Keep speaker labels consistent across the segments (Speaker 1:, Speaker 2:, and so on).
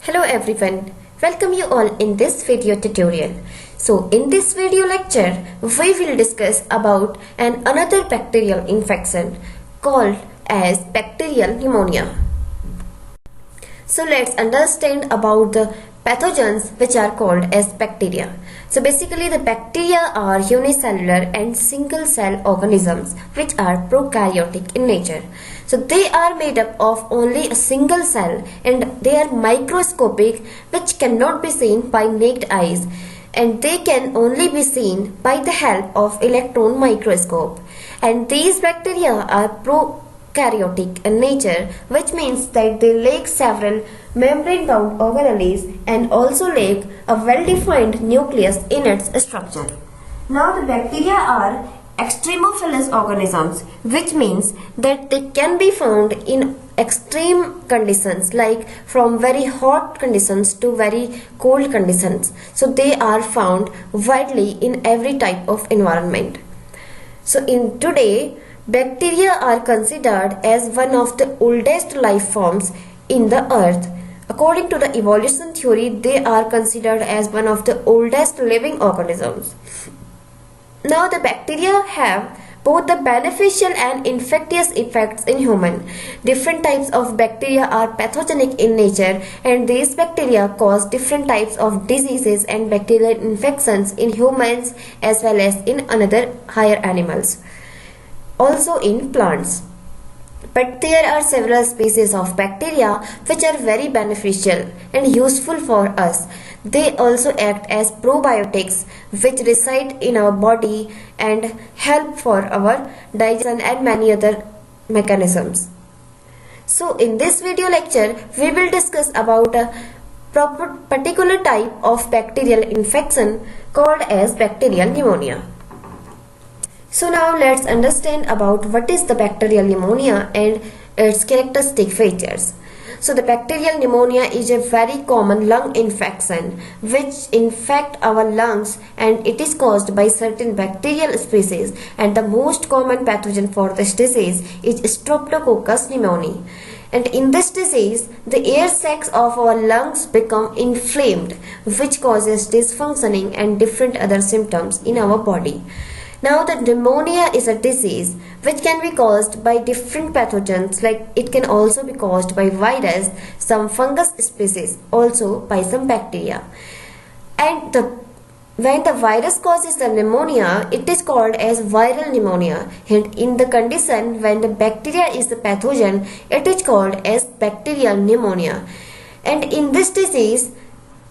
Speaker 1: Hello everyone, welcome you all in this video tutorial. So in this video lecture, we will discuss about another bacterial infection called as bacterial pneumonia. So let's understand about the pathogens which are called as bacteria. So basically the bacteria are unicellular and single cell organisms which are prokaryotic in nature. So they are made up of only a single cell and they are microscopic, which cannot be seen by naked eyes, and they can only be seen by the help of electron microscope. And these bacteria are prokaryotic in nature, which means that they lack several membrane-bound organelles and also lack a well-defined nucleus in its structure. Now the bacteria are extremophilous organisms, which means that they can be found in extreme conditions, like from very hot conditions to very cold conditions. So they are found widely in every type of environment. So in today, bacteria are considered as one of the oldest life forms in the earth. According to the evolution theory, they are considered as one of the oldest living organisms. Now the bacteria have both the beneficial and infectious effects in human. Different types of bacteria are pathogenic in nature, and these bacteria cause different types of diseases and bacterial infections in humans as well as in another higher animals, also in plants. But there are several species of bacteria which are very beneficial and useful for us. They also act as probiotics which reside in our body and help for our digestion and many other mechanisms. So in this video lecture, we will discuss about a particular type of bacterial infection called as bacterial pneumonia. So now let's understand about what is the bacterial pneumonia and its characteristic features. So the bacterial pneumonia is a very common lung infection which infect our lungs, and it is caused by certain bacterial species, and the most common pathogen for this disease is Streptococcus pneumoniae. And in this disease, the air sacs of our lungs become inflamed, which causes dysfunctioning and different other symptoms in our body. Now the pneumonia is a disease which can be caused by different pathogens, like it can also be caused by virus, some fungus species, also by some bacteria. And when the virus causes the pneumonia, it is called as viral pneumonia. And in the condition when the bacteria is the pathogen, it is called as bacterial pneumonia. And in this disease,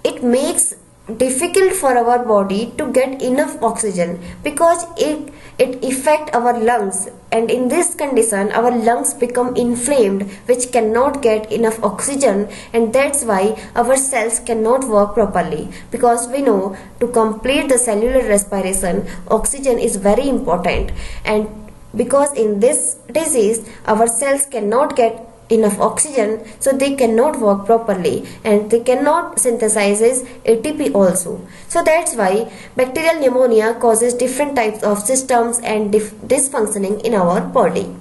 Speaker 1: it makes difficult for our body to get enough oxygen because it affects our lungs, and in this condition our lungs become inflamed, which cannot get enough oxygen, and that's why our cells cannot work properly, because we know to complete the cellular respiration oxygen is very important, and because in this disease our cells cannot get enough oxygen, so they cannot work properly and they cannot synthesize ATP also. So that's why bacterial pneumonia causes different types of systems and dysfunctioning in our body.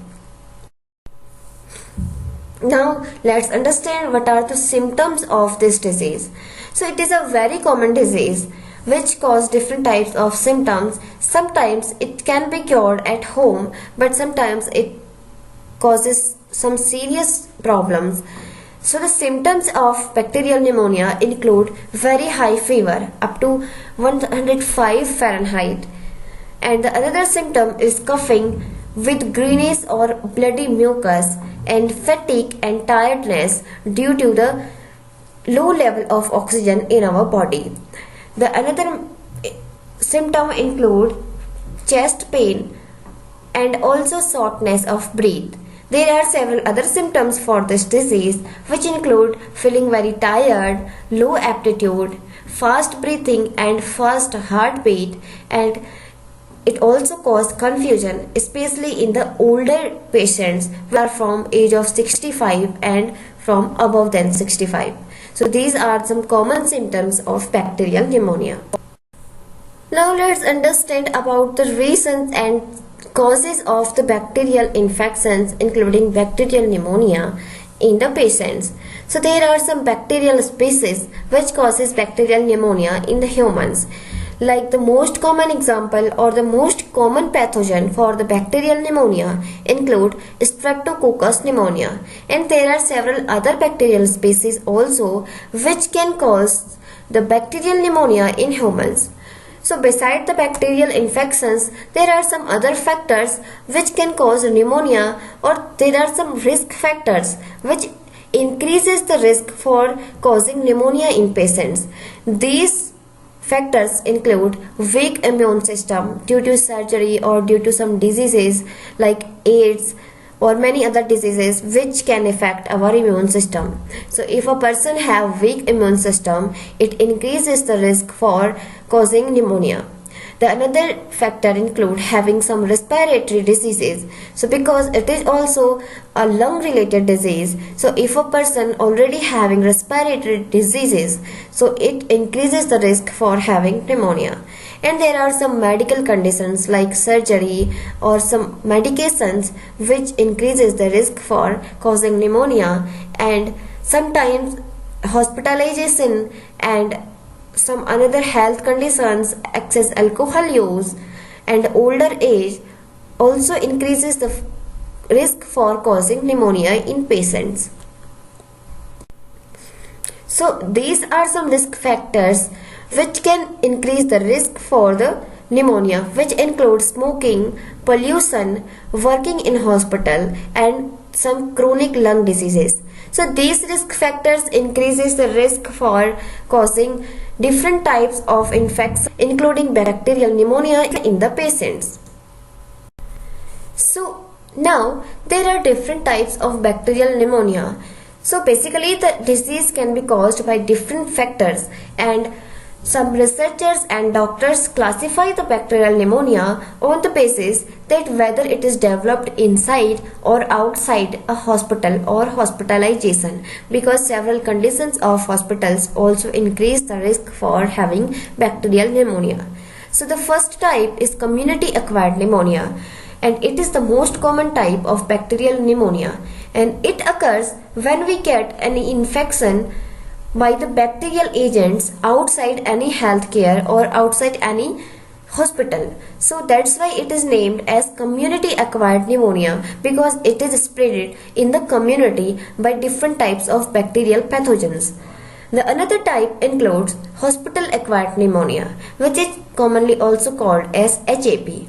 Speaker 1: Now let's understand what are the symptoms of this disease. So it is a very common disease which cause different types of symptoms. Sometimes it can be cured at home, but sometimes it causes some serious problems. So the symptoms of bacterial pneumonia include very high fever up to 105 Fahrenheit, and the another symptom is coughing with greenish or bloody mucus, and fatigue and tiredness due to the low level of oxygen in our body. The another symptom include chest pain and also shortness of breath. There are several other symptoms for this disease, which include feeling very tired, low aptitude, fast breathing and fast heartbeat, and it also causes confusion, especially in the older patients who are from age of 65 and from above than 65. So these are some common symptoms of bacterial pneumonia. Now let's understand about the reasons and Causes of the bacterial infections including bacterial pneumonia in the patients. So there are some bacterial species which causes bacterial pneumonia in the humans. Like the most common example or the most common pathogen for the bacterial pneumonia include Streptococcus pneumonia, and there are several other bacterial species also which can cause the bacterial pneumonia in humans. So beside the bacterial infections, there are some other factors which can cause pneumonia, or there are some risk factors which increases the risk for causing pneumonia in patients. These factors include weak immune system due to surgery or due to some diseases like AIDS or many other diseases which can affect our immune system. So if a person have weak immune system, it increases the risk for causing pneumonia. The another factor include having some respiratory diseases. So because it is also a lung related disease, so if a person already having respiratory diseases, so it increases the risk for having pneumonia. And there are some medical conditions like surgery or some medications which increases the risk for causing pneumonia, and sometimes hospitalization and some another health conditions, excess alcohol use and older age also increases the risk for causing pneumonia in patients. So these are some risk factors which can increase the risk for the pneumonia, which include smoking, pollution, working in hospital and some chronic lung diseases. So these risk factors increases the risk for causing different types of infections including bacterial pneumonia in the patients. So now there are different types of bacterial pneumonia. So basically the disease can be caused by different factors, and some researchers and doctors classify the bacterial pneumonia on the basis that whether it is developed inside or outside a hospital or hospitalization, because several conditions of hospitals also increase the risk for having bacterial pneumonia. So the first type is community acquired pneumonia, and it is the most common type of bacterial pneumonia, and it occurs when we get any infection by the bacterial agents outside any healthcare or outside any hospital. So that's why it is named as community acquired pneumonia, because it is spread in the community by different types of bacterial pathogens. The another type includes hospital acquired pneumonia, which is commonly also called as HAP.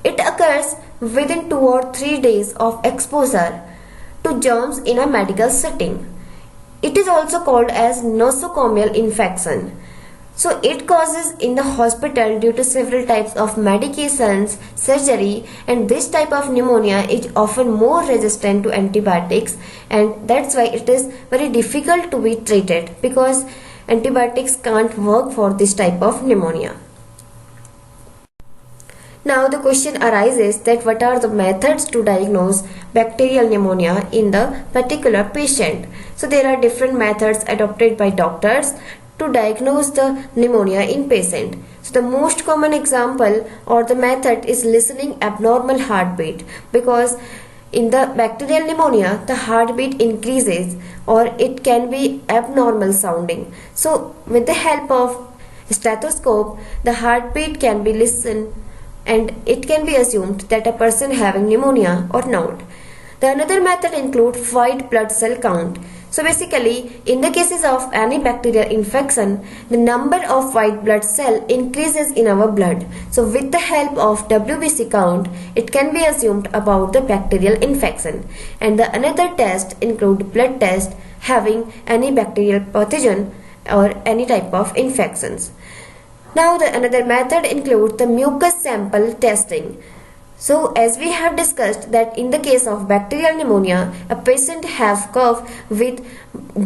Speaker 1: It occurs within 2 or 3 days of exposure to germs in a medical setting. It is also called as nosocomial infection. So it causes in the hospital due to several types of medications, surgery, and this type of pneumonia is often more resistant to antibiotics, and that's why it is very difficult to be treated, because antibiotics can't work for this type of pneumonia. Now the question arises that what are the methods to diagnose bacterial pneumonia in the particular patient. So there are different methods adopted by doctors to diagnose the pneumonia in patient. So the most common example or the method is listening abnormal heartbeat, because in the bacterial pneumonia the heartbeat increases or it can be abnormal sounding. So with the help of stethoscope the heartbeat can be listened, and it can be assumed that a person having pneumonia or not. The another method includes white blood cell count. So basically, in the cases of any bacterial infection, the number of white blood cell increases in our blood. So with the help of WBC count, it can be assumed about the bacterial infection. And the another test include blood test having any bacterial pathogen or any type of infections. Now the another method includes the mucus sample testing. So as we have discussed that in the case of bacterial pneumonia, a patient have cough with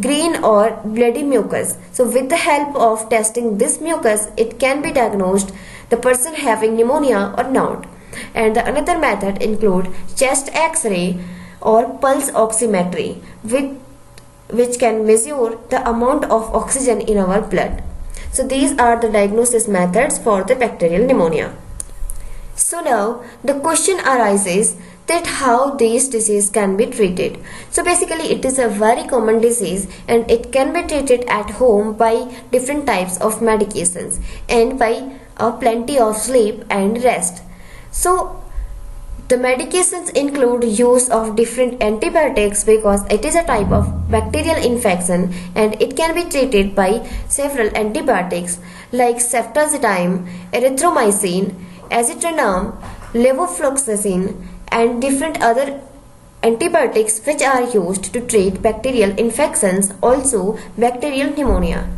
Speaker 1: green or bloody mucus. So with the help of testing this mucus, it can be diagnosed the person having pneumonia or not. And the another method include chest X-ray or pulse oximetry, which can measure the amount of oxygen in our blood. So these are the diagnosis methods for the bacterial pneumonia. So now the question arises that how this disease can be treated. So basically it is a very common disease and it can be treated at home by different types of medications and by plenty of sleep and rest. So the medications include use of different antibiotics because it is a type of bacterial infection and it can be treated by several antibiotics like ceftazidime, erythromycin, azithromycin, levofloxacin and different other antibiotics which are used to treat bacterial infections, also bacterial pneumonia.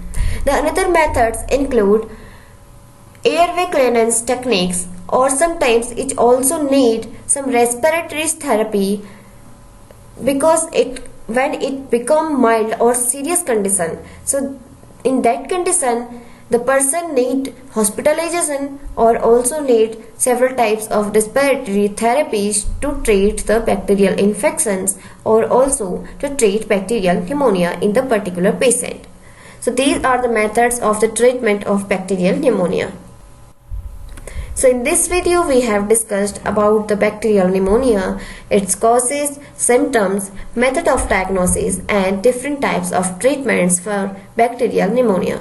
Speaker 1: The another methods include airway clearance techniques, or sometimes it also need some respiratory therapy because when it become mild or serious condition. So in that condition the person need hospitalization or also need several types of respiratory therapies to treat the bacterial infections or also to treat bacterial pneumonia in the particular patient. So these are the methods of the treatment of bacterial pneumonia. So in this video we have discussed about the bacterial pneumonia, its causes, symptoms, method of diagnosis and different types of treatments for bacterial pneumonia.